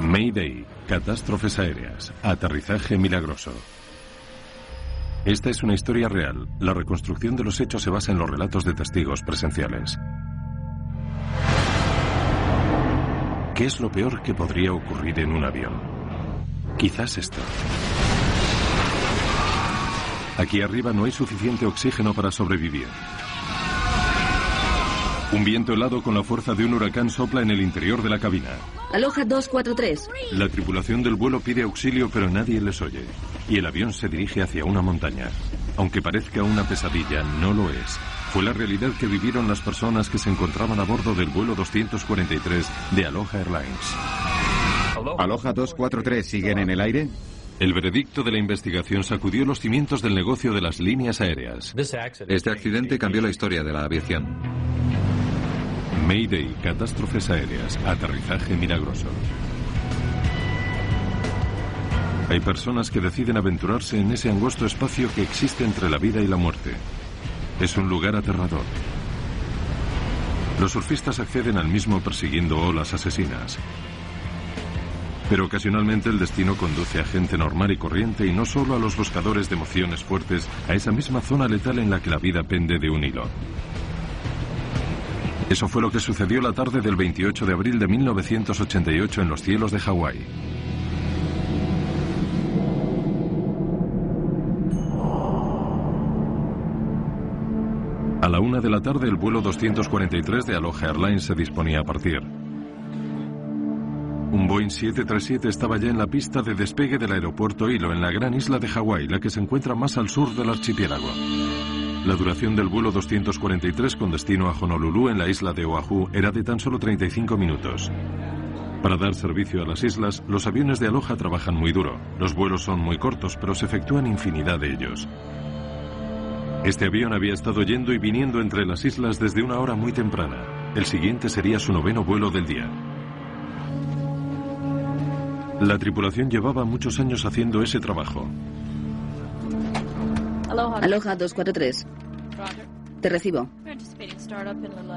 Mayday, catástrofes aéreas, aterrizaje milagroso. Esta es una historia real. La reconstrucción de los hechos se basa en los relatos de testigos presenciales. ¿Qué es lo peor que podría ocurrir en un avión? Quizás esto. Aquí arriba no hay suficiente oxígeno para sobrevivir. Un viento helado con la fuerza de un huracán sopla en el interior de la cabina. Aloha 243. La tripulación del vuelo pide auxilio, pero nadie les oye. Y el avión se dirige hacia una montaña. Aunque parezca una pesadilla, no lo es. Fue la realidad que vivieron las personas que se encontraban a bordo del vuelo 243 de Aloha Airlines. ¿Aloha 243 siguen en el aire? El veredicto de la investigación sacudió los cimientos del negocio de las líneas aéreas. Este accidente cambió la historia de la aviación. Mayday, catástrofes aéreas, aterrizaje milagroso. Hay personas que deciden aventurarse en ese angosto espacio que existe entre la vida y la muerte. Es un lugar aterrador. Los surfistas acceden al mismo persiguiendo olas asesinas. Pero ocasionalmente el destino conduce a gente normal y corriente y no solo a los buscadores de emociones fuertes, a esa misma zona letal en la que la vida pende de un hilo. Eso fue lo que sucedió la tarde del 28 de abril de 1988 en los cielos de Hawái. A la 1 de la tarde el vuelo 243 de Aloha Airlines se disponía a partir. Un Boeing 737 estaba ya en la pista de despegue del aeropuerto Hilo en la gran isla de Hawái, la que se encuentra más al sur del archipiélago. La duración del vuelo 243 con destino a Honolulu en la isla de Oahu era de tan solo 35 minutos. Para dar servicio a las islas, los aviones de Aloha trabajan muy duro. Los vuelos son muy cortos, pero se efectúan infinidad de ellos. Este avión había estado yendo y viniendo entre las islas desde una hora muy temprana. El siguiente sería su 9º vuelo del día. La tripulación llevaba muchos años haciendo ese trabajo. Aloha 243. Te recibo.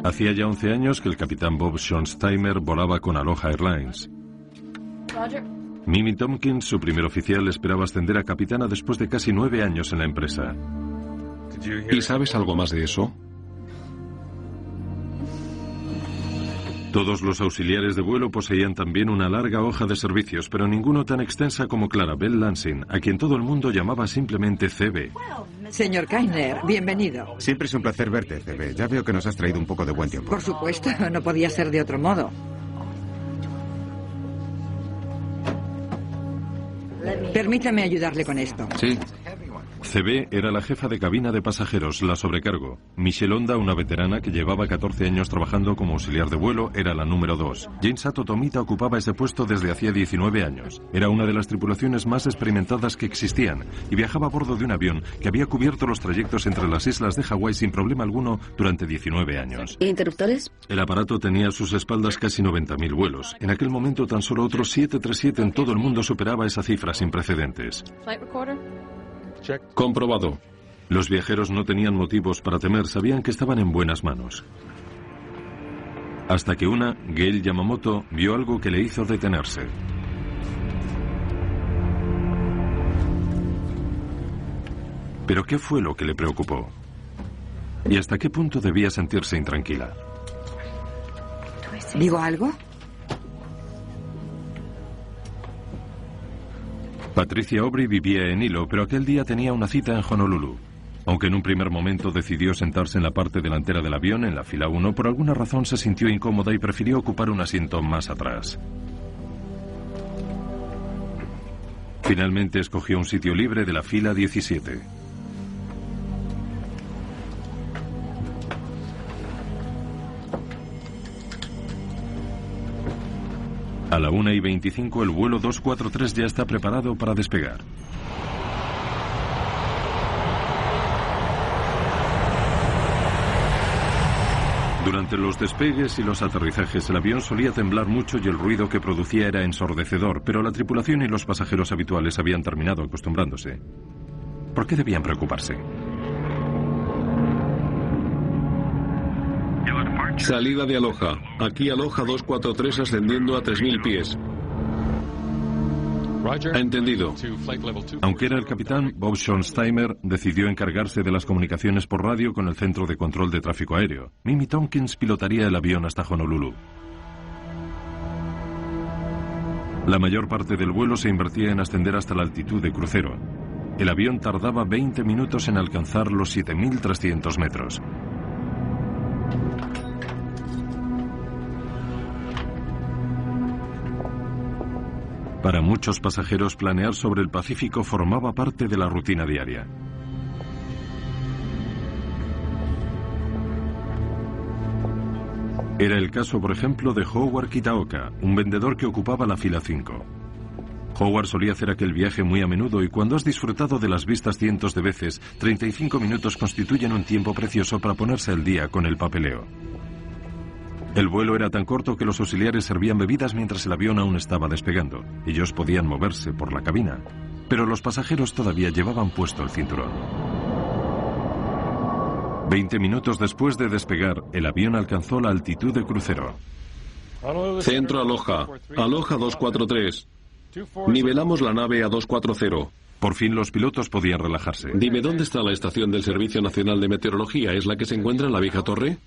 Hacía ya 11 años que el capitán Bob Schonsteimer volaba con Aloha Airlines. Mimi Tompkins, su primer oficial, esperaba ascender a capitana después de casi 9 años en la empresa. ¿Y sabes algo más de eso? Todos los auxiliares de vuelo poseían también una larga hoja de servicios, pero ninguno tan extensa como Clarabel Lansing, a quien todo el mundo llamaba simplemente CB. Señor Kainer, bienvenido. Siempre es un placer verte, CB. Ya veo que nos has traído un poco de buen tiempo. Por supuesto, no podía ser de otro modo. Permítame ayudarle con esto. Sí. CB era la jefa de cabina de pasajeros, la sobrecargo. Michelle Honda, una veterana que llevaba 14 años trabajando como auxiliar de vuelo, era la número 2. Jane Sato Tomita ocupaba ese puesto desde hacía 19 años. Era una de las tripulaciones más experimentadas que existían y viajaba a bordo de un avión que había cubierto los trayectos entre las islas de Hawái sin problema alguno durante 19 años. ¿Interruptores? El aparato tenía a sus espaldas casi 90.000 vuelos. En aquel momento tan solo otro 737 en todo el mundo superaba esa cifra sin precedentes. Comprobado. Los viajeros no tenían motivos para temer, sabían que estaban en buenas manos. Hasta que Gail Yamamoto, vio algo que le hizo detenerse. ¿Pero qué fue lo que le preocupó? ¿Y hasta qué punto debía sentirse intranquila? ¿Digo algo? Patricia Aubrey vivía en Hilo, pero aquel día tenía una cita en Honolulu. Aunque en un primer momento decidió sentarse en la parte delantera del avión, en la fila 1, por alguna razón se sintió incómoda y prefirió ocupar un asiento más atrás. Finalmente escogió un sitio libre de la fila 17. A la 1:25 el vuelo 243 ya está preparado para despegar. Durante los despegues y los aterrizajes el avión solía temblar mucho y el ruido que producía era ensordecedor, pero la tripulación y los pasajeros habituales habían terminado acostumbrándose. ¿Por qué debían preocuparse? Salida de Aloha. Aquí Aloha 243 ascendiendo a 3.000 pies. Entendido. Aunque era el capitán, Bob Schonsteimer decidió encargarse de las comunicaciones por radio con el Centro de Control de Tráfico Aéreo. Mimi Tompkins pilotaría el avión hasta Honolulu. La mayor parte del vuelo se invertía en ascender hasta la altitud de crucero. El avión tardaba 20 minutos en alcanzar los 7.300 metros. Para muchos pasajeros, planear sobre el Pacífico formaba parte de la rutina diaria. Era el caso, por ejemplo, de Howard Kitaoka, un vendedor que ocupaba la fila 5. Howard solía hacer aquel viaje muy a menudo y cuando has disfrutado de las vistas cientos de veces, 35 minutos constituyen un tiempo precioso para ponerse al día con el papeleo. El vuelo era tan corto que los auxiliares servían bebidas mientras el avión aún estaba despegando. Ellos podían moverse por la cabina, pero los pasajeros todavía llevaban puesto el cinturón. 20 minutos después de despegar, el avión alcanzó la altitud de crucero. Centro Aloha. Aloha 243. Nivelamos la nave a 240. Por fin los pilotos podían relajarse. Dime, ¿dónde está la estación del Servicio Nacional de Meteorología? ¿Es la que se encuentra en la vieja torre?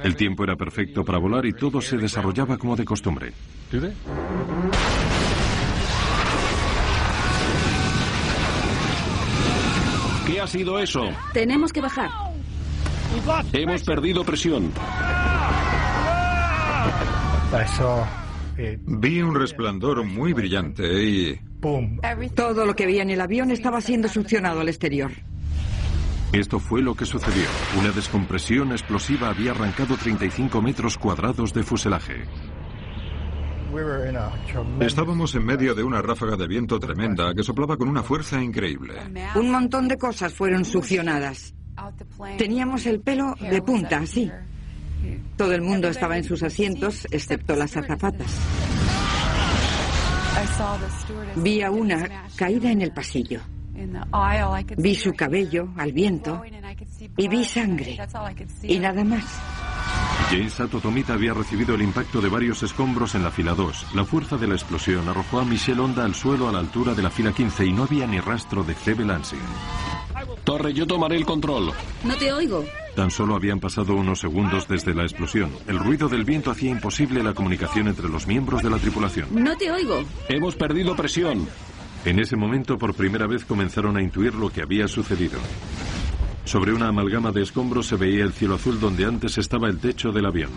El tiempo era perfecto para volar y todo se desarrollaba como de costumbre. ¿Qué ha sido eso? Tenemos que bajar. Hemos perdido presión. Vi un resplandor muy brillante y... Todo lo que veía en el avión estaba siendo succionado al exterior. Esto fue lo que sucedió. Una descompresión explosiva había arrancado 35 metros cuadrados de fuselaje. Estábamos en medio de una ráfaga de viento tremenda que soplaba con una fuerza increíble. Un montón de cosas fueron succionadas. Teníamos el pelo de punta, así. Todo el mundo estaba en sus asientos, excepto las azafatas. Vi a una caída en el pasillo. Vi su cabello al viento y vi sangre. Y nada más. James Sato Tomita había recibido el impacto de varios escombros en la fila 2. La fuerza de la explosión arrojó a Michelle Honda al suelo a la altura de la fila 15 y no había ni rastro de C.B. Lansing. Torre, yo tomaré el control. No te oigo. Tan solo habían pasado unos segundos desde la explosión. El ruido del viento hacía imposible la comunicación entre los miembros de la tripulación. No te oigo. Hemos perdido presión. En ese momento, por primera vez, comenzaron a intuir lo que había sucedido. Sobre una amalgama de escombros se veía el cielo azul donde antes estaba el techo del avión.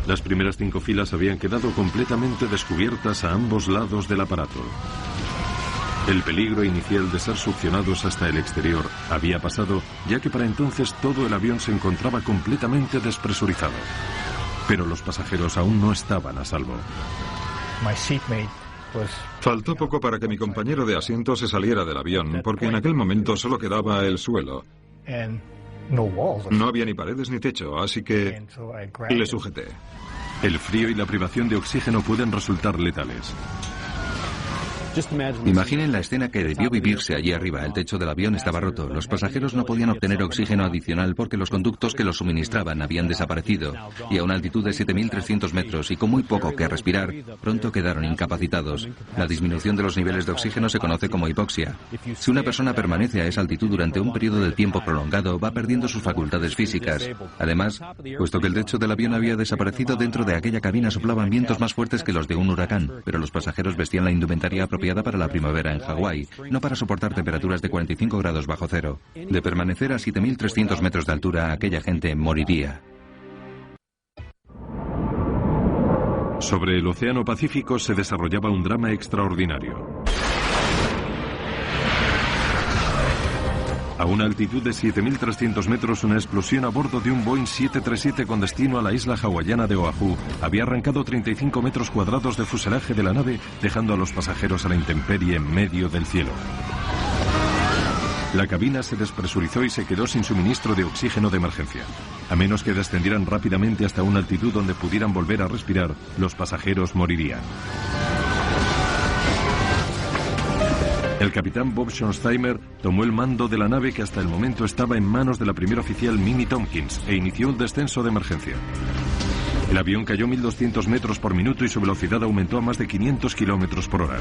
Las primeras 5 filas habían quedado completamente descubiertas a ambos lados del aparato. El peligro inicial de ser succionados hasta el exterior había pasado, ya que para entonces todo el avión se encontraba completamente despresurizado. Pero los pasajeros aún no estaban a salvo. Faltó poco para que mi compañero de asiento se saliera del avión, porque en aquel momento solo quedaba el suelo. No había ni paredes ni techo, así que le sujeté. El frío y la privación de oxígeno pueden resultar letales. Imaginen la escena que debió vivirse allí arriba. El techo del avión estaba roto. Los pasajeros no podían obtener oxígeno adicional porque los conductos que lo suministraban habían desaparecido. Y a una altitud de 7.300 metros y con muy poco que respirar, pronto quedaron incapacitados. La disminución de los niveles de oxígeno se conoce como hipoxia. Si una persona permanece a esa altitud durante un periodo de tiempo prolongado, va perdiendo sus facultades físicas. Además, puesto que el techo del avión había desaparecido, dentro de aquella cabina soplaban vientos más fuertes que los de un huracán, pero los pasajeros vestían la indumentaria apropiada para la primavera en Hawái, no para soportar temperaturas de 45 grados bajo cero. De permanecer a 7.300 metros de altura, aquella gente moriría. Sobre el Océano Pacífico se desarrollaba un drama extraordinario. A una altitud de 7.300 metros, una explosión a bordo de un Boeing 737 con destino a la isla hawaiana de Oahu había arrancado 35 metros cuadrados de fuselaje de la nave, dejando a los pasajeros a la intemperie en medio del cielo. La cabina se despresurizó y se quedó sin suministro de oxígeno de emergencia. A menos que descendieran rápidamente hasta una altitud donde pudieran volver a respirar, los pasajeros morirían. El capitán Bob Schonsteimer tomó el mando de la nave que hasta el momento estaba en manos de la primera oficial Mimi Tompkins e inició un descenso de emergencia. El avión cayó 1.200 metros por minuto y su velocidad aumentó a más de 500 kilómetros por hora.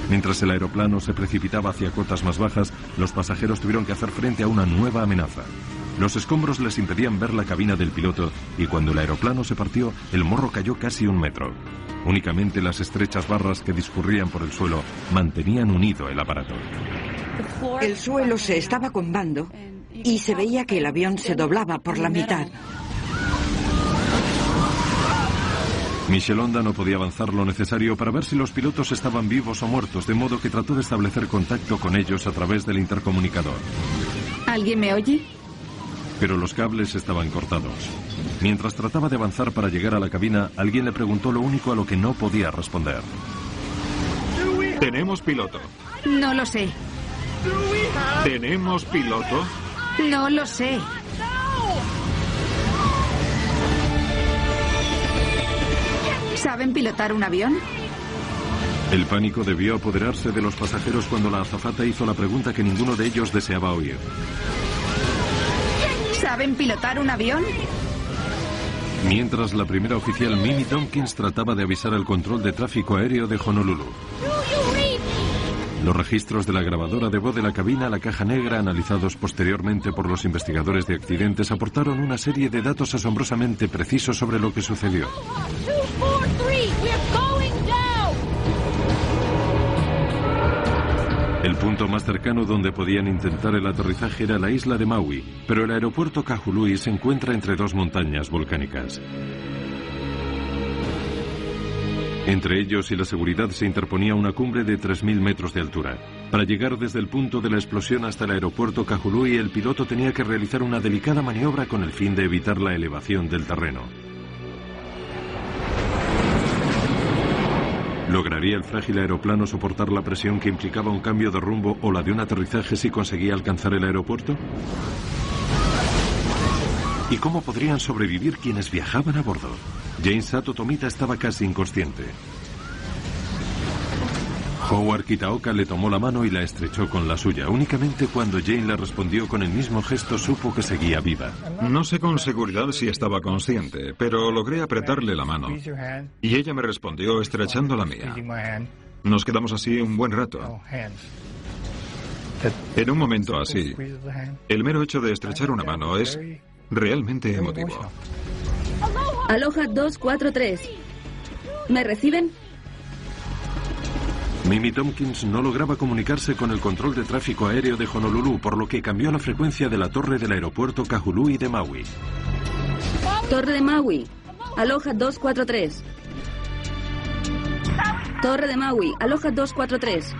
Mientras el aeroplano se precipitaba hacia cotas más bajas, los pasajeros tuvieron que hacer frente a una nueva amenaza. Los escombros les impedían ver la cabina del piloto y cuando el aeroplano se partió, el morro cayó casi 1 metro. Únicamente las estrechas barras que discurrían por el suelo mantenían unido el aparato. El suelo se estaba combando y se veía que el avión se doblaba por la mitad. Michelonda no podía avanzar lo necesario para ver si los pilotos estaban vivos o muertos, de modo que trató de establecer contacto con ellos a través del intercomunicador. ¿Alguien me oye? Pero los cables estaban cortados. Mientras trataba de avanzar para llegar a la cabina, alguien le preguntó lo único a lo que no podía responder. ¿Tenemos piloto? No lo sé. ¿Tenemos piloto? No lo sé. ¿Saben pilotar un avión? El pánico debió apoderarse de los pasajeros cuando la azafata hizo la pregunta que ninguno de ellos deseaba oír. ¿Saben pilotar un avión? Mientras la primera oficial Mimi Tompkins trataba de avisar al control de tráfico aéreo de Honolulu. Los registros de la grabadora de voz de la cabina a la caja negra, analizados posteriormente por los investigadores de accidentes, aportaron una serie de datos asombrosamente precisos sobre lo que sucedió. El punto más cercano donde podían intentar el aterrizaje era la isla de Maui, pero el aeropuerto Kahului se encuentra entre 2 montañas volcánicas. Entre ellos y la seguridad se interponía una cumbre de 3.000 metros de altura. Para llegar desde el punto de la explosión hasta el aeropuerto Kahului, el piloto tenía que realizar una delicada maniobra con el fin de evitar la elevación del terreno. ¿Lograría el frágil aeroplano soportar la presión que implicaba un cambio de rumbo o la de un aterrizaje si conseguía alcanzar el aeropuerto? ¿Y cómo podrían sobrevivir quienes viajaban a bordo? Jane Sato Tomita estaba casi inconsciente. Howard Kitaoka le tomó la mano y la estrechó con la suya. Únicamente cuando Jane le respondió con el mismo gesto supo que seguía viva. No sé con seguridad si estaba consciente, pero logré apretarle la mano. Y ella me respondió estrechando la mía. Nos quedamos así un buen rato. En un momento así, el mero hecho de estrechar una mano es realmente emotivo. Aloha 243. ¿Me reciben? Mimi Tompkins no lograba comunicarse con el control de tráfico aéreo de Honolulu, por lo que cambió la frecuencia de la torre del aeropuerto Kahului de Maui. Torre de Maui. Aloha 243. Torre de Maui. Aloha 243.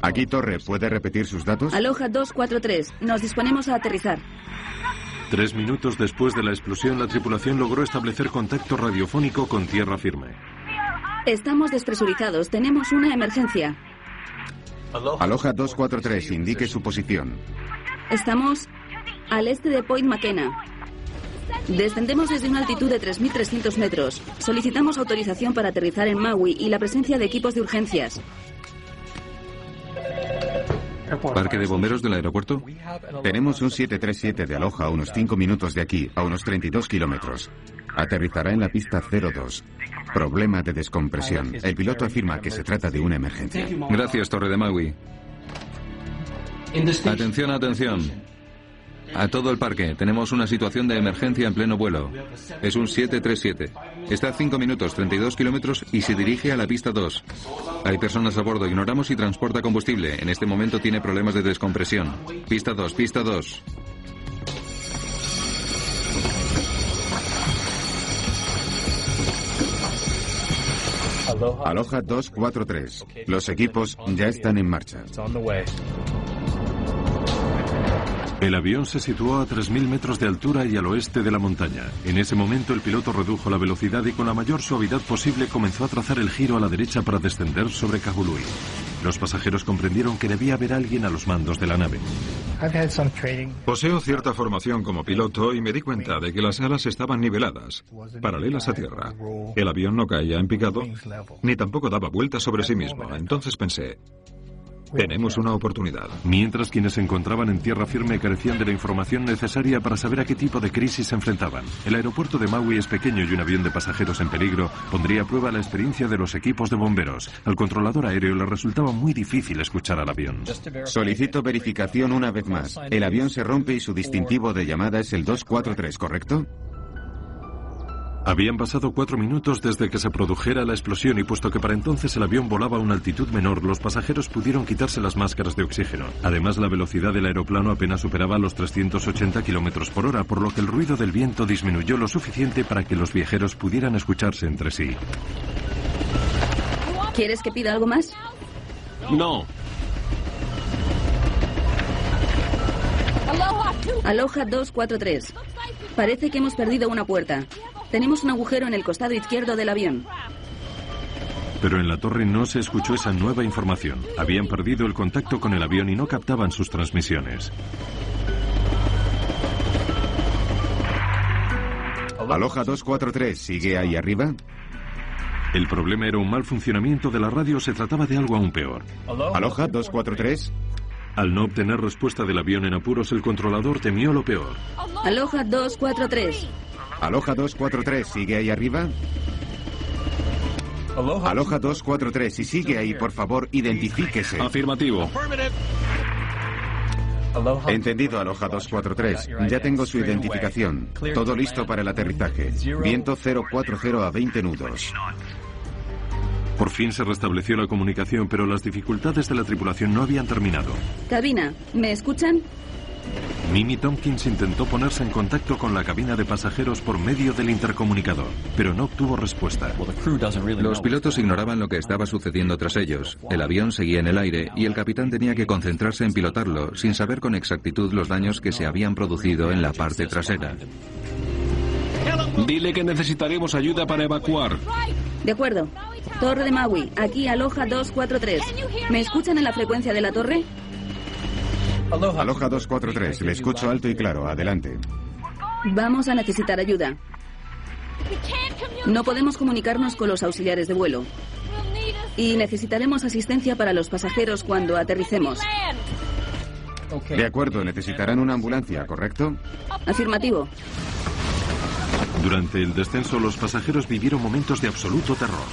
Aquí, Torre, ¿puede repetir sus datos? Aloha 243. Nos disponemos a aterrizar. 3 minutos después de la explosión, la tripulación logró establecer contacto radiofónico con tierra firme. Estamos despresurizados. Tenemos una emergencia. Aloha 243, indique su posición. Estamos al este de Point McKenna. Descendemos desde una altitud de 3.300 metros. Solicitamos autorización para aterrizar en Maui y la presencia de equipos de urgencias. ¿Parque de bomberos del aeropuerto? Tenemos un 737 de Aloha a unos 5 minutos de aquí, a unos 32 kilómetros. Aterrizará en la pista 02. Problema de descompresión. El piloto afirma que se trata de una emergencia. Gracias, Torre de Maui. Atención, atención. A todo el parque, tenemos una situación de emergencia en pleno vuelo. Es un 737. Está a 5 minutos, 32 kilómetros y se dirige a la pista 2. Hay personas a bordo, ignoramos si transporta combustible. En este momento tiene problemas de descompresión. Pista 2, pista 2. Aloha 243. Los equipos ya están en marcha. El avión se situó a 3.000 metros de altura y al oeste de la montaña. En ese momento el piloto redujo la velocidad y con la mayor suavidad posible comenzó a trazar el giro a la derecha para descender sobre Kahului. Los pasajeros comprendieron que debía haber alguien a los mandos de la nave. Poseo cierta formación como piloto y me di cuenta de que las alas estaban niveladas, paralelas a tierra. El avión no caía en picado, ni tampoco daba vueltas sobre sí mismo. Entonces pensé, Tenemos una oportunidad. Mientras quienes se encontraban en tierra firme carecían de la información necesaria para saber a qué tipo de crisis se enfrentaban. El aeropuerto de Maui es pequeño y un avión de pasajeros en peligro pondría a prueba la experiencia de los equipos de bomberos. Al controlador aéreo le resultaba muy difícil escuchar al avión. Solicito verificación una vez más. El avión se rompe y su distintivo de llamada es el 243, ¿correcto? Habían pasado 4 minutos desde que se produjera la explosión y puesto que para entonces el avión volaba a una altitud menor, los pasajeros pudieron quitarse las máscaras de oxígeno. Además, la velocidad del aeroplano apenas superaba los 380 kilómetros por hora, por lo que el ruido del viento disminuyó lo suficiente para que los viajeros pudieran escucharse entre sí. ¿Quieres que pida algo más? No. Aloha 243. Parece que hemos perdido una puerta. Tenemos un agujero en el costado izquierdo del avión. Pero en la torre no se escuchó esa nueva información. Habían perdido el contacto con el avión y no captaban sus transmisiones. Aloha 243, ¿sigue ahí arriba? El problema era un mal funcionamiento de la radio o se trataba de algo aún peor. Aloha 243. Al no obtener respuesta del avión en apuros, el controlador temió lo peor. Aloha 243. Aloha 243, ¿sigue ahí arriba? Aloha 243, si sigue ahí, por favor, identifíquese. Afirmativo. Entendido, Aloha 243. Ya tengo su identificación. Todo listo para el aterrizaje. Viento 040 a 20 nudos. Por fin se restableció la comunicación, pero las dificultades de la tripulación no habían terminado. Cabina, ¿me escuchan? Mimi Tompkins intentó ponerse en contacto con la cabina de pasajeros por medio del intercomunicador, pero no obtuvo respuesta. Los pilotos ignoraban lo que estaba sucediendo tras ellos. El avión seguía en el aire y el capitán tenía que concentrarse en pilotarlo, sin saber con exactitud los daños que se habían producido en la parte trasera. Dile que necesitaremos ayuda para evacuar. De acuerdo. Torre de Maui, aquí Aloha 243. ¿Me escuchan en la frecuencia de la torre? Aloha 243, le escucho alto y claro, adelante. Vamos a necesitar ayuda. No podemos comunicarnos con los auxiliares de vuelo. Y necesitaremos asistencia para los pasajeros cuando aterricemos. De acuerdo, necesitarán una ambulancia, ¿correcto? Afirmativo. Durante el descenso, los pasajeros vivieron momentos de absoluto terror.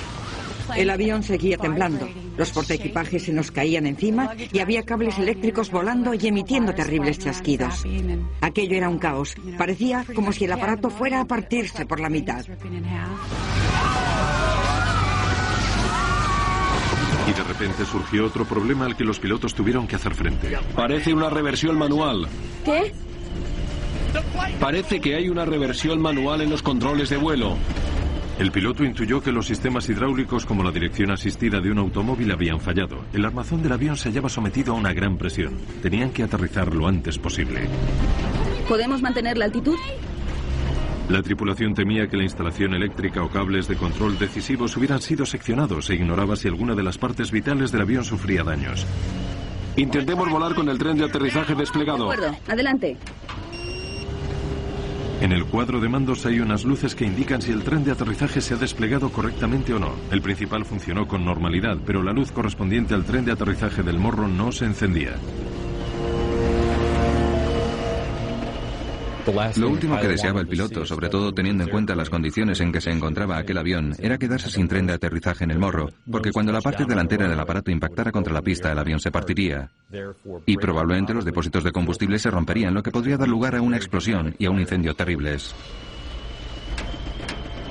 El avión seguía temblando. Los portaequipajes se nos caían encima y había cables eléctricos volando y emitiendo terribles chasquidos. Aquello era un caos. Parecía como si el aparato fuera a partirse por la mitad. Y de repente surgió otro problema al que los pilotos tuvieron que hacer frente. Parece una reversión manual. ¿Qué? Parece que hay una reversión manual en los controles de vuelo. El piloto intuyó que los sistemas hidráulicos como la dirección asistida de un automóvil habían fallado. El armazón del avión se hallaba sometido a una gran presión. Tenían que aterrizar lo antes posible. ¿Podemos mantener la altitud? La tripulación temía que la instalación eléctrica o cables de control decisivos hubieran sido seccionados e ignoraba si alguna de las partes vitales del avión sufría daños. Intentemos volar con el tren de aterrizaje desplegado. De acuerdo, adelante. En el cuadro de mandos hay unas luces que indican si el tren de aterrizaje se ha desplegado correctamente o no. El principal funcionó con normalidad, pero la luz correspondiente al tren de aterrizaje del morro no se encendía. Lo último que deseaba el piloto, sobre todo teniendo en cuenta las condiciones en que se encontraba aquel avión, era quedarse sin tren de aterrizaje en el morro, porque cuando la parte delantera del aparato impactara contra la pista, el avión se partiría. Y probablemente los depósitos de combustible se romperían, lo que podría dar lugar a una explosión y a un incendio terribles.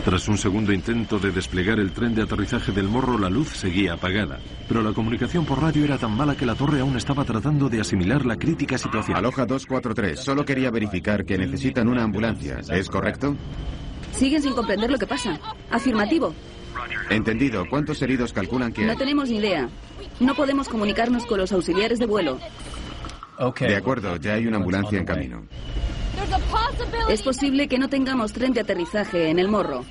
Tras un segundo intento de desplegar el tren de aterrizaje del morro, la luz seguía apagada. Pero la comunicación por radio era tan mala que la torre aún estaba tratando de asimilar la crítica situación. Aloha 243, solo quería verificar que necesitan una ambulancia, ¿es correcto? Siguen sin comprender lo que pasa. Afirmativo. Entendido. ¿Cuántos heridos calculan que hay? No tenemos ni idea. No podemos comunicarnos con los auxiliares de vuelo. De acuerdo, ya hay una ambulancia en camino. Es posible que no tengamos tren de aterrizaje en el morro.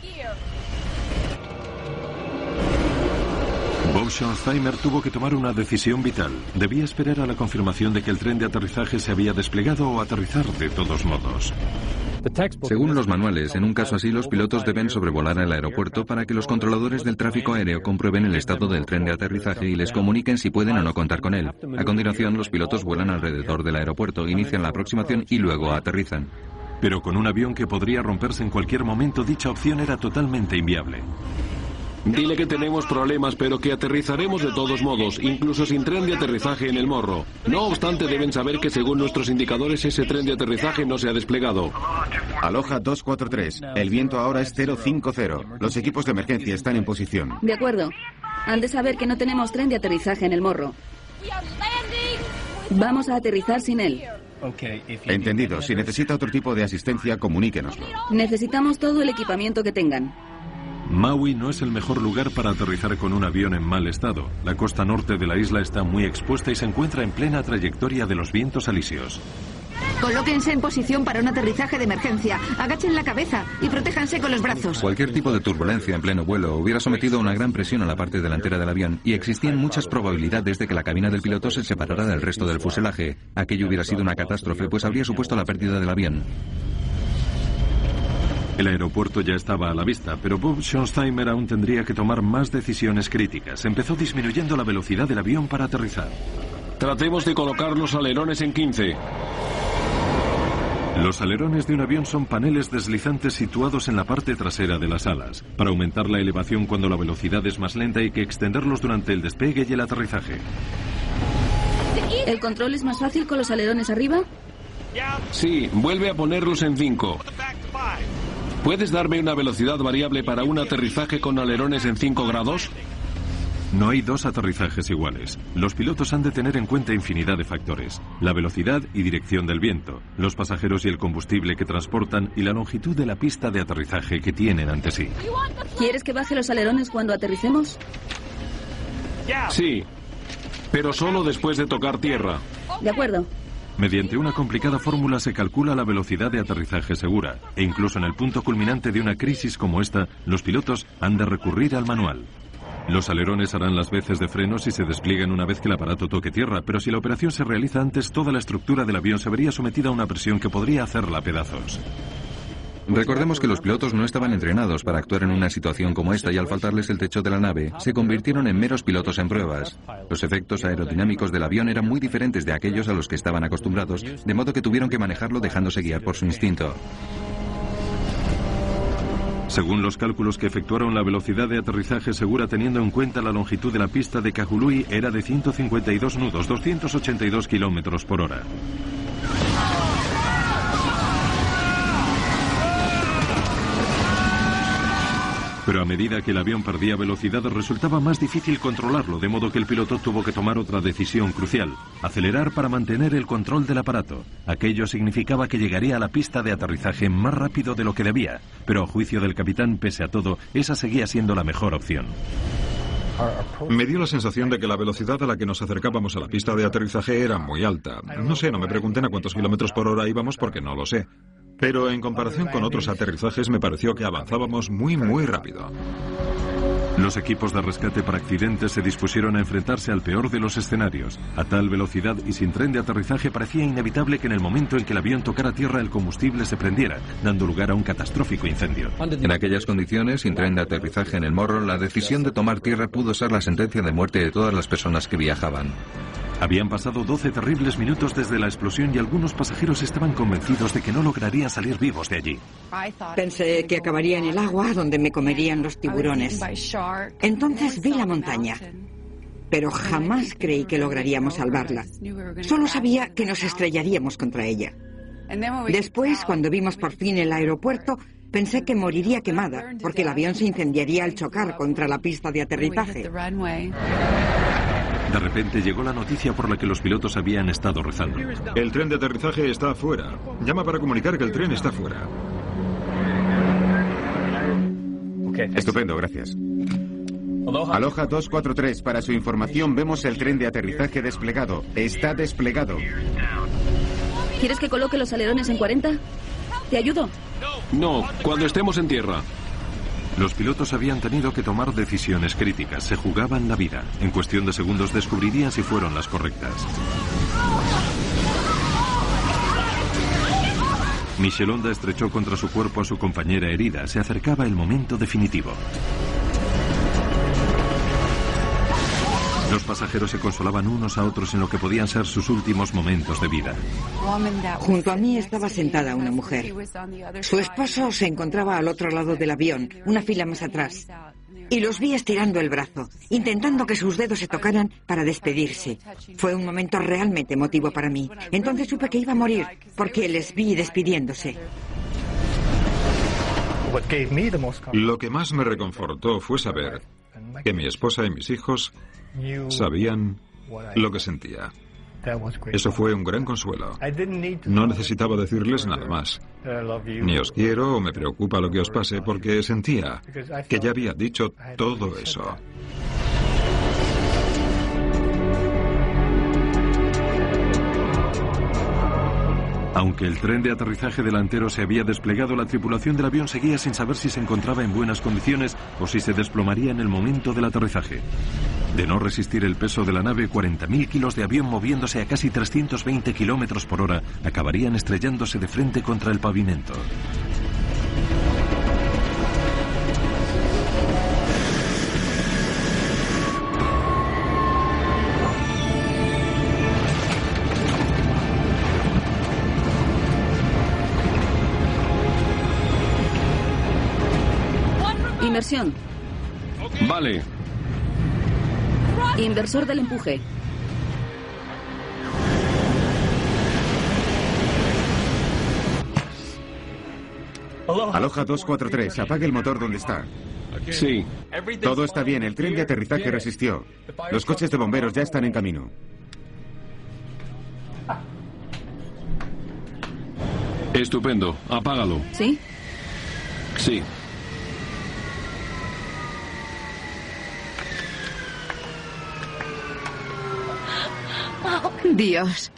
Bob Schonheimer tuvo que tomar una decisión vital. Debía esperar a la confirmación de que el tren de aterrizaje se había desplegado o aterrizar de todos modos. Según los manuales, en un caso así los pilotos deben sobrevolar el aeropuerto para que los controladores del tráfico aéreo comprueben el estado del tren de aterrizaje y les comuniquen si pueden o no contar con él. A continuación, los pilotos vuelan alrededor del aeropuerto, inician la aproximación y luego aterrizan. Pero con un avión que podría romperse en cualquier momento, dicha opción era totalmente inviable. Dile que tenemos problemas, pero que aterrizaremos de todos modos, incluso sin tren de aterrizaje en el morro. No obstante, deben saber que según nuestros indicadores ese tren de aterrizaje no se ha desplegado. Aloha 243. El viento ahora es 050. Los equipos de emergencia están en posición. De acuerdo. Han de saber que no tenemos tren de aterrizaje en el morro. Vamos a aterrizar sin él. Entendido. Si necesita otro tipo de asistencia, comuníquenoslo. Necesitamos todo el equipamiento que tengan. Maui no es el mejor lugar para aterrizar con un avión en mal estado. La costa norte de la isla está muy expuesta y se encuentra en plena trayectoria de los vientos alisios. Colóquense en posición para un aterrizaje de emergencia. Agachen la cabeza y protéjanse con los brazos. Cualquier tipo de turbulencia en pleno vuelo hubiera sometido una gran presión a la parte delantera del avión y existían muchas probabilidades de que la cabina del piloto se separara del resto del fuselaje. Aquello hubiera sido una catástrofe, pues habría supuesto la pérdida del avión. El aeropuerto ya estaba a la vista, pero Bob Schonsteimer aún tendría que tomar más decisiones críticas. Empezó disminuyendo la velocidad del avión para aterrizar. Tratemos de colocar los alerones en 15. Los alerones de un avión son paneles deslizantes situados en la parte trasera de las alas. Para aumentar la elevación cuando la velocidad es más lenta hay que extenderlos durante el despegue y el aterrizaje. ¿El control es más fácil con los alerones arriba? Sí, vuelve a ponerlos en 5. ¿Puedes darme una velocidad variable para un aterrizaje con alerones en 5 grados? No hay dos aterrizajes iguales. Los pilotos han de tener en cuenta infinidad de factores. La velocidad y dirección del viento, los pasajeros y el combustible que transportan y la longitud de la pista de aterrizaje que tienen ante sí. ¿Quieres que baje los alerones cuando aterricemos? Sí, pero solo después de tocar tierra. De acuerdo. Mediante una complicada fórmula se calcula la velocidad de aterrizaje segura, e incluso en el punto culminante de una crisis como esta, los pilotos han de recurrir al manual. Los alerones harán las veces de freno si se despliegan una vez que el aparato toque tierra, pero si la operación se realiza antes, toda la estructura del avión se vería sometida a una presión que podría hacerla pedazos. Recordemos que los pilotos no estaban entrenados para actuar en una situación como esta y al faltarles el techo de la nave, se convirtieron en meros pilotos en pruebas. Los efectos aerodinámicos del avión eran muy diferentes de aquellos a los que estaban acostumbrados, de modo que tuvieron que manejarlo dejándose guiar por su instinto. Según los cálculos que efectuaron, la velocidad de aterrizaje segura teniendo en cuenta la longitud de la pista de Kahului era de 152 nudos, 282 kilómetros por hora. Pero a medida que el avión perdía velocidad resultaba más difícil controlarlo, de modo que el piloto tuvo que tomar otra decisión crucial: acelerar para mantener el control del aparato. Aquello significaba que llegaría a la pista de aterrizaje más rápido de lo que debía, pero a juicio del capitán, pese a todo, esa seguía siendo la mejor opción. Me dio la sensación de que la velocidad a la que nos acercábamos a la pista de aterrizaje era muy alta. No sé, no me pregunten a cuántos kilómetros por hora íbamos porque no lo sé. Pero en comparación con otros aterrizajes me pareció que avanzábamos muy rápido. Los equipos de rescate para accidentes se dispusieron a enfrentarse al peor de los escenarios. A tal velocidad y sin tren de aterrizaje parecía inevitable que en el momento en que el avión tocara tierra el combustible se prendiera, dando lugar a un catastrófico incendio. En aquellas condiciones, sin tren de aterrizaje en el morro, la decisión de tomar tierra pudo ser la sentencia de muerte de todas las personas que viajaban. Habían pasado 12 terribles minutos desde la explosión y algunos pasajeros estaban convencidos de que no lograrían salir vivos de allí. Pensé que acabaría en el agua donde me comerían los tiburones. Entonces vi la montaña, pero jamás creí que lograríamos salvarla. Solo sabía que nos estrellaríamos contra ella. Después, cuando vimos por fin el aeropuerto, pensé que moriría quemada, porque el avión se incendiaría al chocar contra la pista de aterrizaje. De repente llegó la noticia por la que los pilotos habían estado rezando. El tren de aterrizaje está afuera. Llama para comunicar que el tren está afuera. Estupendo, gracias. Aloha 243, para su información vemos el tren de aterrizaje desplegado. Está desplegado. ¿Quieres que coloque los alerones en 40? ¿Te ayudo? No, cuando estemos en tierra. Los pilotos habían tenido que tomar decisiones críticas, se jugaban la vida. En cuestión de segundos descubrirían si fueron las correctas. Michelonda estrechó contra su cuerpo a su compañera herida. Se acercaba el momento definitivo. Los pasajeros se consolaban unos a otros en lo que podían ser sus últimos momentos de vida. Junto a mí estaba sentada una mujer. Su esposo se encontraba al otro lado del avión, una fila más atrás. Y los vi estirando el brazo, intentando que sus dedos se tocaran para despedirse. Fue un momento realmente emotivo para mí. Entonces supe que iba a morir, porque les vi despidiéndose. Lo que más me reconfortó fue saber que mi esposa y mis hijos sabían lo que sentía. Eso fue un gran consuelo. No necesitaba decirles nada más. Ni os quiero o me preocupa lo que os pase, porque sentía que ya había dicho todo eso. Aunque el tren de aterrizaje delantero se había desplegado, la tripulación del avión seguía sin saber si se encontraba en buenas condiciones o si se desplomaría en el momento del aterrizaje. De no resistir el peso de la nave, 40.000 kilos de avión moviéndose a casi 320 kilómetros por hora acabarían estrellándose de frente contra el pavimento. Inmersión. Vale. Inversor del empuje. Aloha 243, apague el motor donde está. Sí. Todo está bien, el tren de aterrizaje resistió. Los coches de bomberos ya están en camino. Estupendo. Apágalo. ¿Sí? Sí. Dios.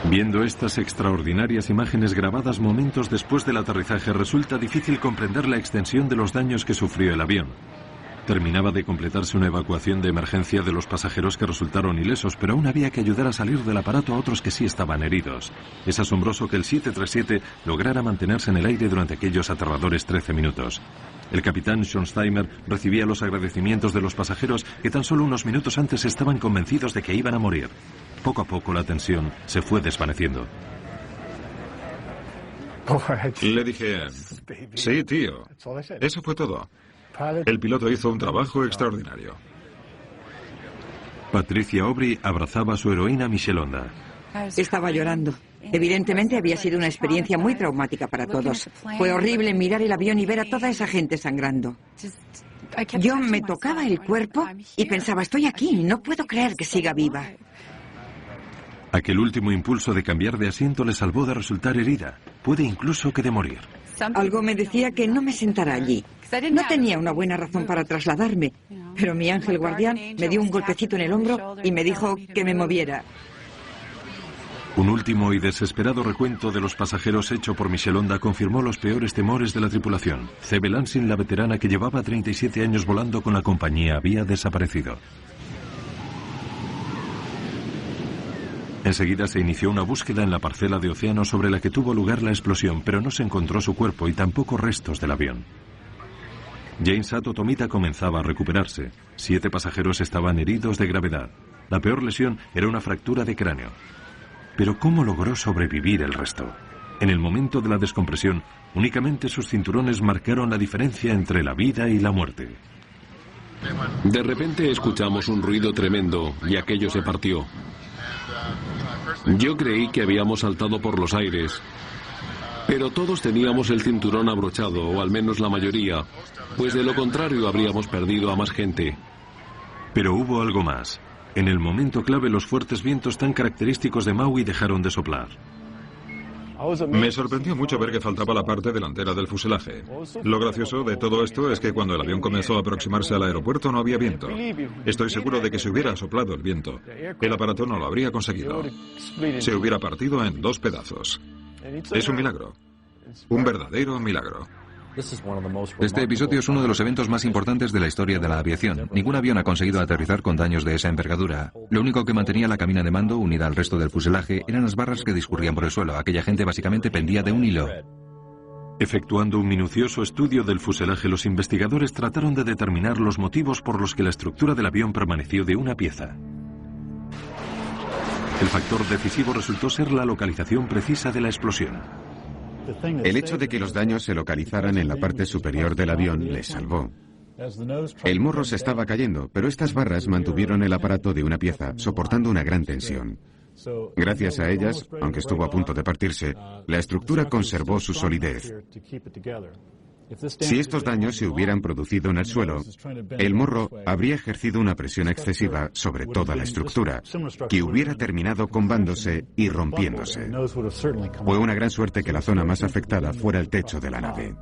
Viendo estas extraordinarias imágenes grabadas momentos después del aterrizaje, resulta difícil comprender la extensión de los daños que sufrió el avión. Terminaba de completarse una evacuación de emergencia de los pasajeros que resultaron ilesos, pero aún había que ayudar a salir del aparato a otros que sí estaban heridos. Es asombroso que el 737 lograra mantenerse en el aire durante aquellos aterradores 13 minutos. El capitán Schonsteimer recibía los agradecimientos de los pasajeros que tan solo unos minutos antes estaban convencidos de que iban a morir. Poco a poco la tensión se fue desvaneciendo. Le dije, sí, tío. Eso fue todo. El piloto hizo un trabajo extraordinario. Patricia Aubry abrazaba a su heroína Michelonda. Estaba llorando. Evidentemente había sido una experiencia muy traumática para todos. Fue horrible mirar el avión y ver a toda esa gente sangrando. Yo me tocaba el cuerpo y pensaba, estoy aquí, no puedo creer que siga viva. Aquel último impulso de cambiar de asiento le salvó de resultar herida. Puede incluso que de morir. Algo me decía que no me sentara allí. No tenía una buena razón para trasladarme, pero mi ángel guardián me dio un golpecito en el hombro y me dijo que me moviera. Un último y desesperado recuento de los pasajeros hecho por Michelonda confirmó los peores temores de la tripulación. C.B. Lansing, la veterana que llevaba 37 años volando con la compañía, había desaparecido. Enseguida se inició una búsqueda en la parcela de océano sobre la que tuvo lugar la explosión, pero no se encontró su cuerpo y tampoco restos del avión. James Sato Tomita comenzaba a recuperarse. 7 pasajeros estaban heridos de gravedad. La peor lesión era una fractura de cráneo. Pero ¿cómo logró sobrevivir el resto? En el momento de la descompresión, únicamente sus cinturones marcaron la diferencia entre la vida y la muerte. De repente escuchamos un ruido tremendo y aquello se partió. Yo creí que habíamos saltado por los aires, pero todos teníamos el cinturón abrochado, o al menos la mayoría, pues de lo contrario habríamos perdido a más gente. Pero hubo algo más. En el momento clave, los fuertes vientos tan característicos de Maui dejaron de soplar. Me sorprendió mucho ver que faltaba la parte delantera del fuselaje. Lo gracioso de todo esto es que cuando el avión comenzó a aproximarse al aeropuerto no había viento. Estoy seguro de que si hubiera soplado el viento, el aparato no lo habría conseguido. Se hubiera partido en 2 pedazos. Es un milagro. Un verdadero milagro. Este episodio es uno de los eventos más importantes de la historia de la aviación. Ningún avión ha conseguido aterrizar con daños de esa envergadura. Lo único que mantenía la cabina de mando unida al resto del fuselaje eran las barras que discurrían por el suelo. Aquella gente básicamente pendía de un hilo. Efectuando un minucioso estudio del fuselaje, los investigadores trataron de determinar los motivos por los que la estructura del avión permaneció de una pieza. El factor decisivo resultó ser la localización precisa de la explosión. El hecho de que los daños se localizaran en la parte superior del avión les salvó. El morro se estaba cayendo, pero estas barras mantuvieron el aparato de una pieza, soportando una gran tensión. Gracias a ellas, aunque estuvo a punto de partirse, la estructura conservó su solidez. Si estos daños se hubieran producido en el suelo, el morro habría ejercido una presión excesiva sobre toda la estructura, que hubiera terminado combándose y rompiéndose. Fue una gran suerte que la zona más afectada fuera el techo de la nave.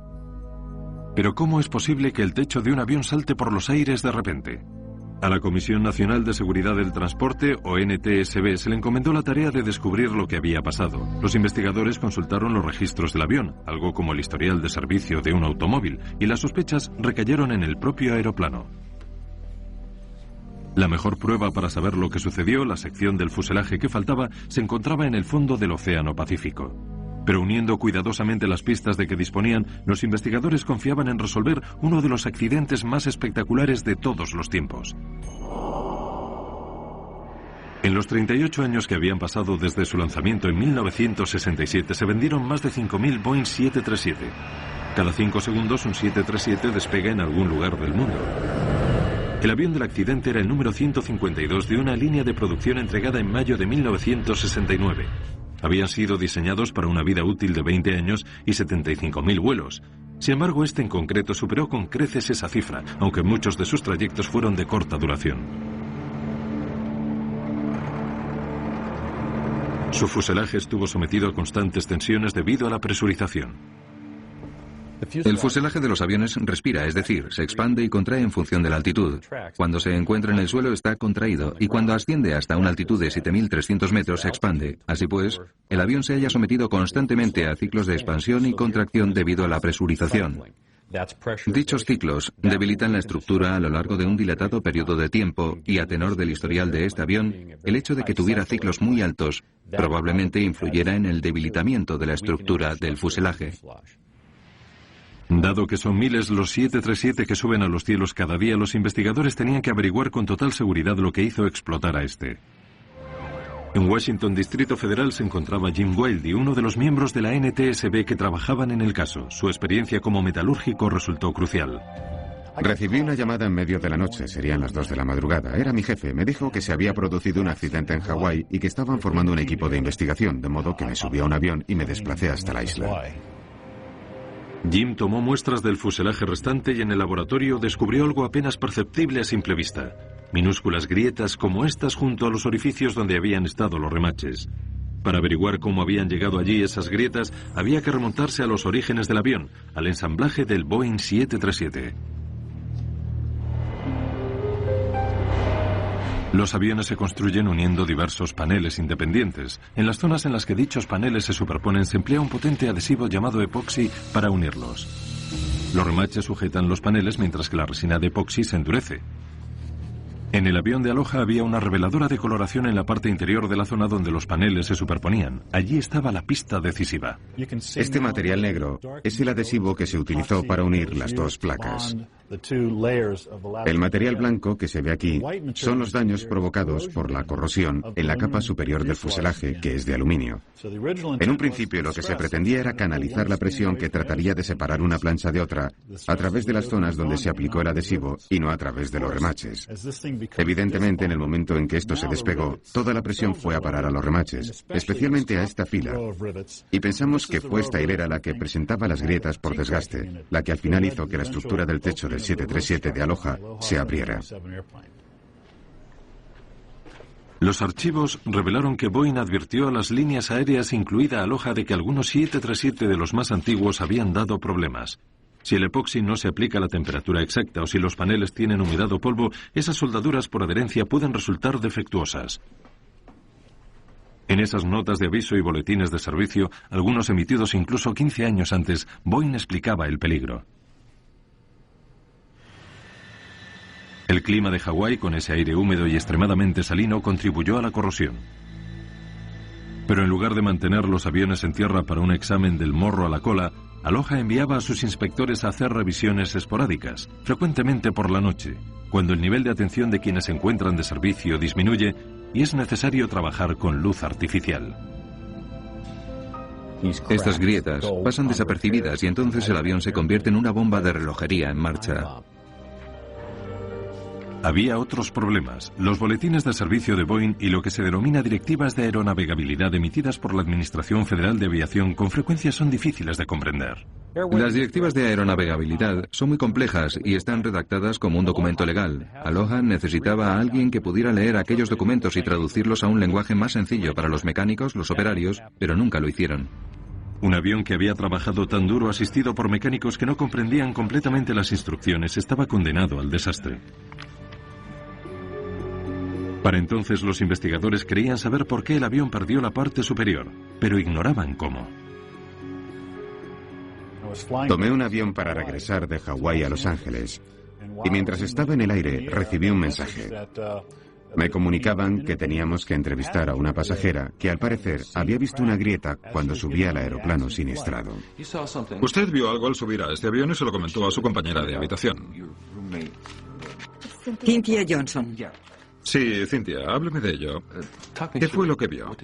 Pero ¿cómo es posible que el techo de un avión salte por los aires de repente? A la Comisión Nacional de Seguridad del Transporte, o NTSB, se le encomendó la tarea de descubrir lo que había pasado. Los investigadores consultaron los registros del avión, algo como el historial de servicio de un automóvil, y las sospechas recayeron en el propio aeroplano. La mejor prueba para saber lo que sucedió, la sección del fuselaje que faltaba, se encontraba en el fondo del Océano Pacífico. Pero uniendo cuidadosamente las pistas de que disponían, los investigadores confiaban en resolver uno de los accidentes más espectaculares de todos los tiempos. En los 38 años que habían pasado desde su lanzamiento en 1967, se vendieron más de 5.000 Boeing 737. Cada 5 segundos un 737 despega en algún lugar del mundo. El avión del accidente era el número 152 de una línea de producción entregada en mayo de 1969. Habían sido diseñados para una vida útil de 20 años y 75.000 vuelos. Sin embargo, este en concreto superó con creces esa cifra, aunque muchos de sus trayectos fueron de corta duración. Su fuselaje estuvo sometido a constantes tensiones debido a la presurización. El fuselaje de los aviones respira, es decir, se expande y contrae en función de la altitud. Cuando se encuentra en el suelo está contraído y cuando asciende hasta una altitud de 7.300 metros se expande. Así pues, el avión se halla sometido constantemente a ciclos de expansión y contracción debido a la presurización. Dichos ciclos debilitan la estructura a lo largo de un dilatado periodo de tiempo y a tenor del historial de este avión, el hecho de que tuviera ciclos muy altos probablemente influyera en el debilitamiento de la estructura del fuselaje. Dado que son miles los 737 que suben a los cielos cada día, los investigadores tenían que averiguar con total seguridad lo que hizo explotar a este. En Washington, Distrito Federal, se encontraba Jim Wilde, uno de los miembros de la NTSB que trabajaban en el caso. Su experiencia como metalúrgico resultó crucial. Recibí una llamada en medio de la noche, serían las 2 de la madrugada. Era mi jefe, me dijo que se había producido un accidente en Hawái y que estaban formando un equipo de investigación, de modo que me subí a un avión y me desplacé hasta la isla. Jim tomó muestras del fuselaje restante y en el laboratorio descubrió algo apenas perceptible a simple vista. Minúsculas grietas como estas junto a los orificios donde habían estado los remaches. Para averiguar cómo habían llegado allí esas grietas, había que remontarse a los orígenes del avión, al ensamblaje del Boeing 737. Los aviones se construyen uniendo diversos paneles independientes. En las zonas en las que dichos paneles se superponen se emplea un potente adhesivo llamado epoxi para unirlos. Los remaches sujetan los paneles mientras que la resina de epoxi se endurece. En el avión de Aloha había una reveladora de coloración en la parte interior de la zona donde los paneles se superponían. Allí estaba la pista decisiva. Este material negro es el adhesivo que se utilizó para unir las 2 placas. El material blanco que se ve aquí son los daños provocados por la corrosión en la capa superior del fuselaje, que es de aluminio. En un principio lo que se pretendía era canalizar la presión que trataría de separar una plancha de otra a través de las zonas donde se aplicó el adhesivo y no a través de los remaches. Evidentemente, en el momento en que esto se despegó, toda la presión fue a parar a los remaches, especialmente a esta fila. Y pensamos que fue esta hilera la que presentaba las grietas por desgaste, la que al final hizo que la estructura del techo del 737 de Aloha se abriera. Los archivos revelaron que Boeing advirtió a las líneas aéreas, incluida Aloha, de que algunos 737 de los más antiguos habían dado problemas. Si el epoxi no se aplica a la temperatura exacta o si los paneles tienen humedad o polvo, esas soldaduras por adherencia pueden resultar defectuosas. En esas notas de aviso y boletines de servicio, algunos emitidos incluso 15 años antes, Boeing explicaba el peligro. El clima de Hawái, con ese aire húmedo y extremadamente salino, contribuyó a la corrosión. Pero en lugar de mantener los aviones en tierra para un examen del morro a la cola, Aloha enviaba a sus inspectores a hacer revisiones esporádicas, frecuentemente por la noche, cuando el nivel de atención de quienes se encuentran de servicio disminuye y es necesario trabajar con luz artificial. Estas grietas pasan desapercibidas y entonces el avión se convierte en una bomba de relojería en marcha. Había otros problemas. Los boletines de servicio de Boeing y lo que se denomina directivas de aeronavegabilidad emitidas por la Administración Federal de Aviación con frecuencia son difíciles de comprender. Las directivas de aeronavegabilidad son muy complejas y están redactadas como un documento legal. Aloha necesitaba a alguien que pudiera leer aquellos documentos y traducirlos a un lenguaje más sencillo para los mecánicos, los operarios, pero nunca lo hicieron. Un avión que había trabajado tan duro asistido por mecánicos que no comprendían completamente las instrucciones estaba condenado al desastre. Para entonces los investigadores creían saber por qué el avión perdió la parte superior, pero ignoraban cómo. Tomé un avión para regresar de Hawái a Los Ángeles y mientras estaba en el aire recibí un mensaje. Me comunicaban que teníamos que entrevistar a una pasajera que al parecer había visto una grieta cuando subía al aeroplano siniestrado. Usted vio algo al subir a este avión y se lo comentó a su compañera de habitación. Cynthia Johnson. Sí, Cynthia, hábleme de ello. ¿Qué fue lo que vio?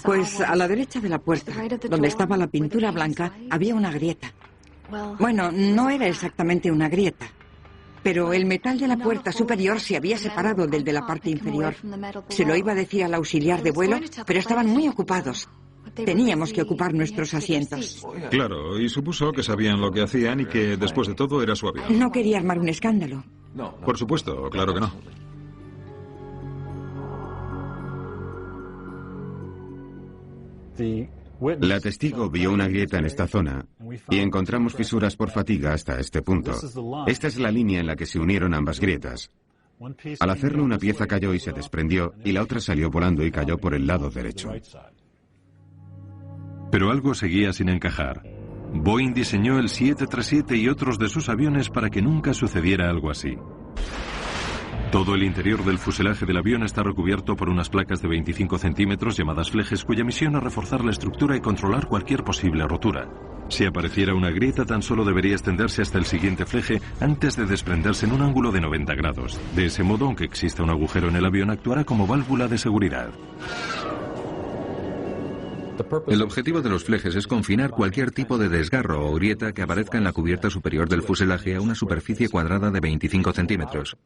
Pues a la derecha de la puerta, donde estaba la pintura blanca, había una grieta. Bueno, no era exactamente una grieta, pero el metal de la puerta superior se había separado del de la parte inferior. Se lo iba a decir al auxiliar de vuelo, pero estaban muy ocupados. Teníamos que ocupar nuestros asientos. Claro, y supuso que sabían lo que hacían y que después de todo era su avión. No quería armar un escándalo. Por supuesto, claro que no. La testigo vio una grieta en esta zona y encontramos fisuras por fatiga hasta este punto. Esta es la línea en la que se unieron ambas grietas. Al hacerlo, una pieza cayó y se desprendió y la otra salió volando y cayó por el lado derecho. Pero algo seguía sin encajar. Boeing diseñó el 737 y otros de sus aviones para que nunca sucediera algo así. Todo el interior del fuselaje del avión está recubierto por unas placas de 25 centímetros llamadas flejes, cuya misión es reforzar la estructura y controlar cualquier posible rotura. Si apareciera una grieta, tan solo debería extenderse hasta el siguiente fleje antes de desprenderse en un ángulo de 90 grados. De ese modo, aunque exista un agujero en el avión, actuará como válvula de seguridad. El objetivo de los flejes es confinar cualquier tipo de desgarro o grieta que aparezca en la cubierta superior del fuselaje a una superficie cuadrada de 25 centímetros.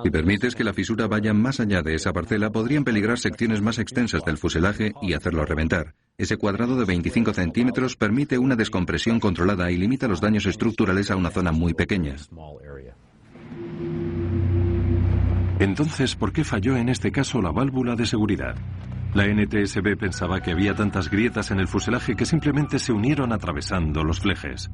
Si permites que la fisura vaya más allá de esa parcela, podrían peligrar secciones más extensas del fuselaje y hacerlo reventar. Ese cuadrado de 25 centímetros permite una descompresión controlada y limita los daños estructurales a una zona muy pequeña. Entonces, ¿por qué falló en este caso la válvula de seguridad? La NTSB pensaba que había tantas grietas en el fuselaje que simplemente se unieron atravesando los flejes.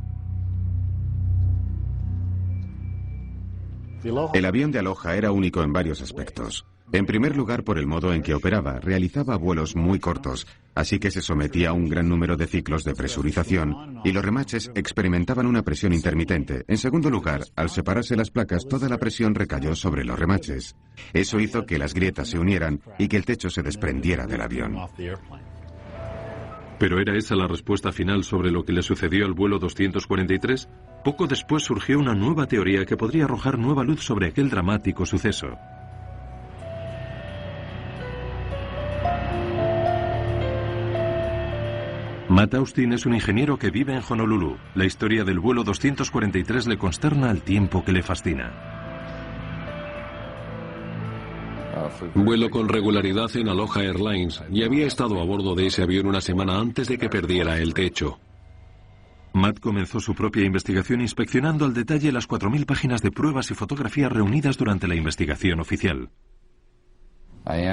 El avión de Aloha era único en varios aspectos. En primer lugar, por el modo en que operaba, realizaba vuelos muy cortos, así que se sometía a un gran número de ciclos de presurización y los remaches experimentaban una presión intermitente. En segundo lugar, al separarse las placas, toda la presión recayó sobre los remaches. Eso hizo que las grietas se unieran y que el techo se desprendiera del avión. ¿Pero era esa la respuesta final sobre lo que le sucedió al vuelo 243? Poco después surgió una nueva teoría que podría arrojar nueva luz sobre aquel dramático suceso. Matt Austin es un ingeniero que vive en Honolulu. La historia del vuelo 243 le consterna al tiempo que le fascina. Vuelo con regularidad en Aloha Airlines y había estado a bordo de ese avión una semana antes de que perdiera el techo. Matt comenzó su propia investigación inspeccionando al detalle las 4.000 páginas de pruebas y fotografías reunidas durante la investigación oficial.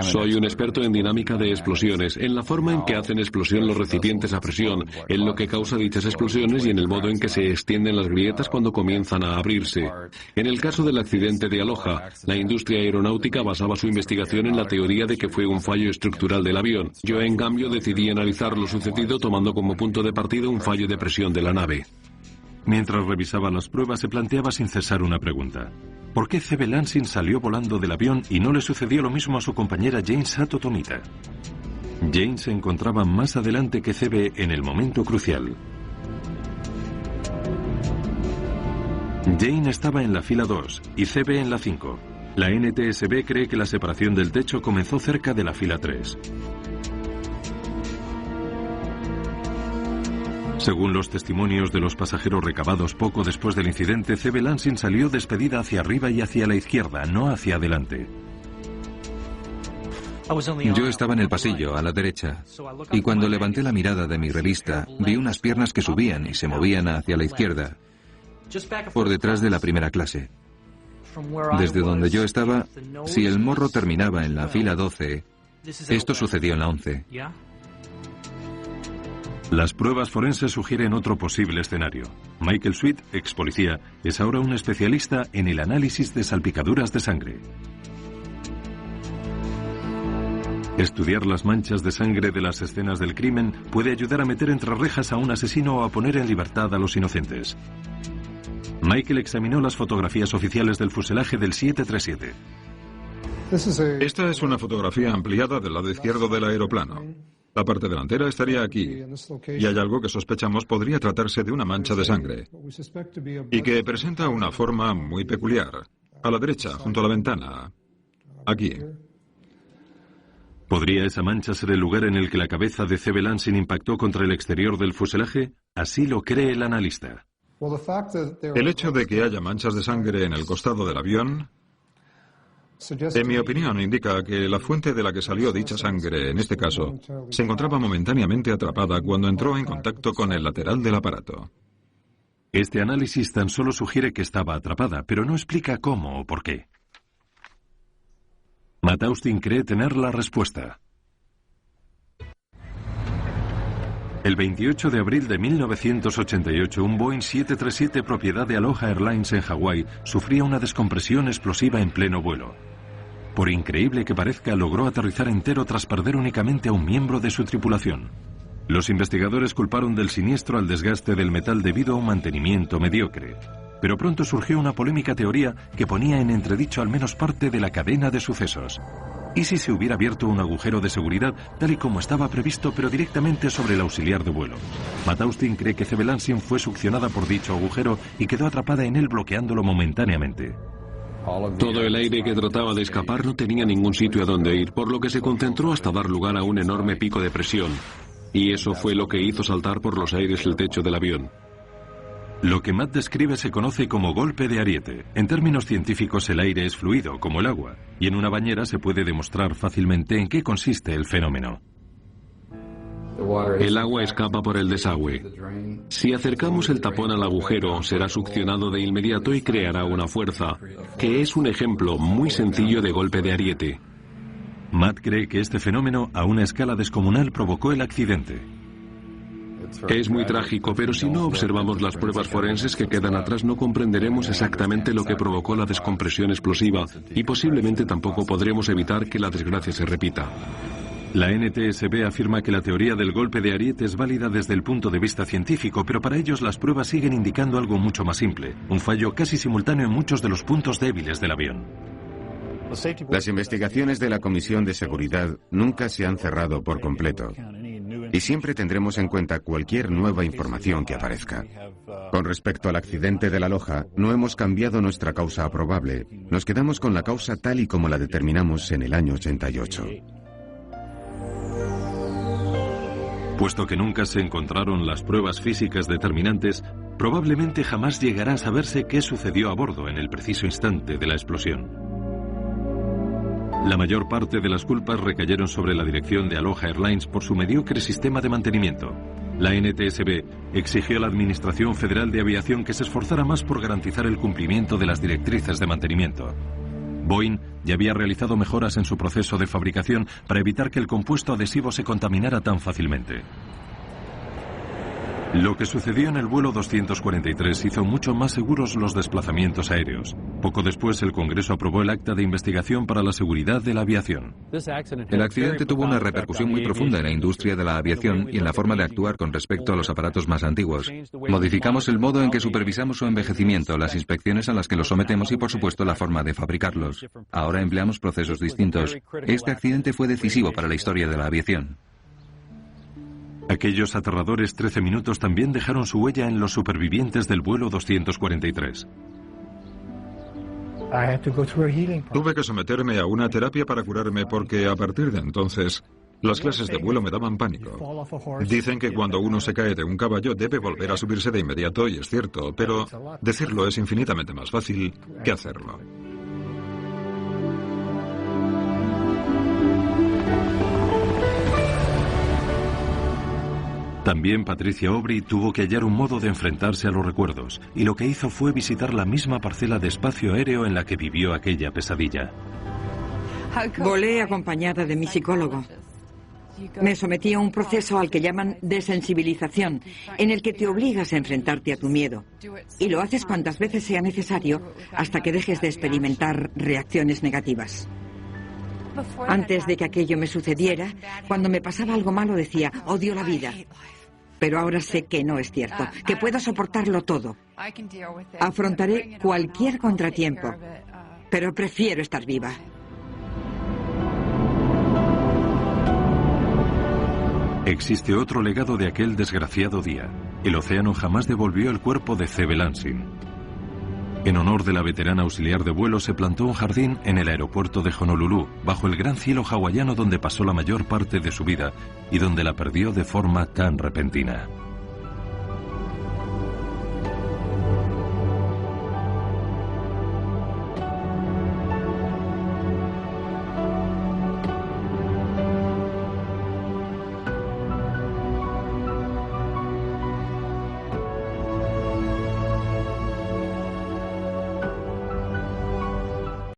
Soy un experto en dinámica de explosiones, en la forma en que hacen explosión los recipientes a presión, en lo que causa dichas explosiones y en el modo en que se extienden las grietas cuando comienzan a abrirse. En el caso del accidente de Aloha, la industria aeronáutica basaba su investigación en la teoría de que fue un fallo estructural del avión. Yo, en cambio, decidí analizar lo sucedido tomando como punto de partida un fallo de presión de la nave. Mientras revisaba las pruebas, se planteaba sin cesar una pregunta. ¿Por qué C.B. Lansing salió volando del avión y no le sucedió lo mismo a su compañera Jane Sato Tomita? Jane se encontraba más adelante que C.B. en el momento crucial. Jane estaba en la fila 2 y C.B. en la 5. La NTSB cree que la separación del techo comenzó cerca de la fila 3. Según los testimonios de los pasajeros recabados poco después del incidente, C.B. Lansing salió despedida hacia arriba y hacia la izquierda, no hacia adelante. Yo estaba en el pasillo, a la derecha, y cuando levanté la mirada de mi revista, vi unas piernas que subían y se movían hacia la izquierda, por detrás de la primera clase. Desde donde yo estaba, si el morro terminaba en la fila 12, esto sucedió en la 11. Las pruebas forenses sugieren otro posible escenario. Michael Sweet, ex policía, es ahora un especialista en el análisis de salpicaduras de sangre. Estudiar las manchas de sangre de las escenas del crimen puede ayudar a meter entre rejas a un asesino o a poner en libertad a los inocentes. Michael examinó las fotografías oficiales del fuselaje del 737. Esta es una fotografía ampliada del lado izquierdo del aeroplano. La parte delantera estaría aquí, y hay algo que sospechamos podría tratarse de una mancha de sangre, y que presenta una forma muy peculiar. A la derecha, junto a la ventana. Aquí. ¿Podría esa mancha ser el lugar en el que la cabeza de C.B. Lansing impactó contra el exterior del fuselaje? Así lo cree el analista. El hecho de que haya manchas de sangre en el costado del avión, en mi opinión, indica que la fuente de la que salió dicha sangre, en este caso, se encontraba momentáneamente atrapada cuando entró en contacto con el lateral del aparato. Este análisis tan solo sugiere que estaba atrapada, pero no explica cómo o por qué. Matt Austin cree tener la respuesta. El 28 de abril de 1988, un Boeing 737 propiedad de Aloha Airlines en Hawái sufría una descompresión explosiva en pleno vuelo. Por increíble que parezca, logró aterrizar entero tras perder únicamente a un miembro de su tripulación. Los investigadores culparon del siniestro al desgaste del metal debido a un mantenimiento mediocre. Pero pronto surgió una polémica teoría que ponía en entredicho al menos parte de la cadena de sucesos. ¿Y si se hubiera abierto un agujero de seguridad tal y como estaba previsto, pero directamente sobre el auxiliar de vuelo? Matt Austin cree que C.B. Lansing fue succionada por dicho agujero y quedó atrapada en él bloqueándolo momentáneamente. Todo el aire que trataba de escapar no tenía ningún sitio a donde ir, por lo que se concentró hasta dar lugar a un enorme pico de presión. Y eso fue lo que hizo saltar por los aires el techo del avión. Lo que Matt describe se conoce como golpe de ariete. En términos científicos, el aire es fluido, como el agua, y en una bañera se puede demostrar fácilmente en qué consiste el fenómeno. El agua escapa por el desagüe. Si acercamos el tapón al agujero, será succionado de inmediato y creará una fuerza, que es un ejemplo muy sencillo de golpe de ariete. Matt cree que este fenómeno, a una escala descomunal, provocó el accidente. Es muy trágico, pero si no observamos las pruebas forenses que quedan atrás, no comprenderemos exactamente lo que provocó la descompresión explosiva y posiblemente tampoco podremos evitar que la desgracia se repita. La NTSB afirma que la teoría del golpe de ariete es válida desde el punto de vista científico, pero para ellos las pruebas siguen indicando algo mucho más simple, un fallo casi simultáneo en muchos de los puntos débiles del avión. Las investigaciones de la Comisión de Seguridad nunca se han cerrado por completo y siempre tendremos en cuenta cualquier nueva información que aparezca. Con respecto al accidente de la Aloha, no hemos cambiado nuestra causa probable. Nos quedamos con la causa tal y como la determinamos en el año 88. Puesto que nunca se encontraron las pruebas físicas determinantes, probablemente jamás llegará a saberse qué sucedió a bordo en el preciso instante de la explosión. La mayor parte de las culpas recayeron sobre la dirección de Aloha Airlines por su mediocre sistema de mantenimiento. La NTSB exigió a la Administración Federal de Aviación que se esforzara más por garantizar el cumplimiento de las directrices de mantenimiento. Boeing ya había realizado mejoras en su proceso de fabricación para evitar que el compuesto adhesivo se contaminara tan fácilmente. Lo que sucedió en el vuelo 243 hizo mucho más seguros los desplazamientos aéreos. Poco después, el Congreso aprobó el Acta de Investigación para la Seguridad de la Aviación. El accidente tuvo una repercusión muy profunda en la industria de la aviación y en la forma de actuar con respecto a los aparatos más antiguos. Modificamos el modo en que supervisamos su envejecimiento, las inspecciones a las que los sometemos y, por supuesto, la forma de fabricarlos. Ahora empleamos procesos distintos. Este accidente fue decisivo para la historia de la aviación. Aquellos aterradores 13 minutos también dejaron su huella en los supervivientes del vuelo 243. Tuve que someterme a una terapia para curarme porque a partir de entonces las clases de vuelo me daban pánico. Dicen que cuando uno se cae de un caballo debe volver a subirse de inmediato y es cierto, pero decirlo es infinitamente más fácil que hacerlo. También Patricia Aubry tuvo que hallar un modo de enfrentarse a los recuerdos, y lo que hizo fue visitar la misma parcela de espacio aéreo en la que vivió aquella pesadilla. Volé acompañada de mi psicólogo. Me sometí a un proceso al que llaman desensibilización, en el que te obligas a enfrentarte a tu miedo. Y lo haces cuantas veces sea necesario hasta que dejes de experimentar reacciones negativas. Antes de que aquello me sucediera, cuando me pasaba algo malo decía, odio la vida. Pero ahora sé que no es cierto, que puedo soportarlo todo. Afrontaré cualquier contratiempo, pero prefiero estar viva. Existe otro legado de aquel desgraciado día. El océano jamás devolvió el cuerpo de C.B. Lansing. En honor de la veterana auxiliar de vuelo se plantó un jardín en el aeropuerto de Honolulú, bajo el gran cielo hawaiano donde pasó la mayor parte de su vida y donde la perdió de forma tan repentina.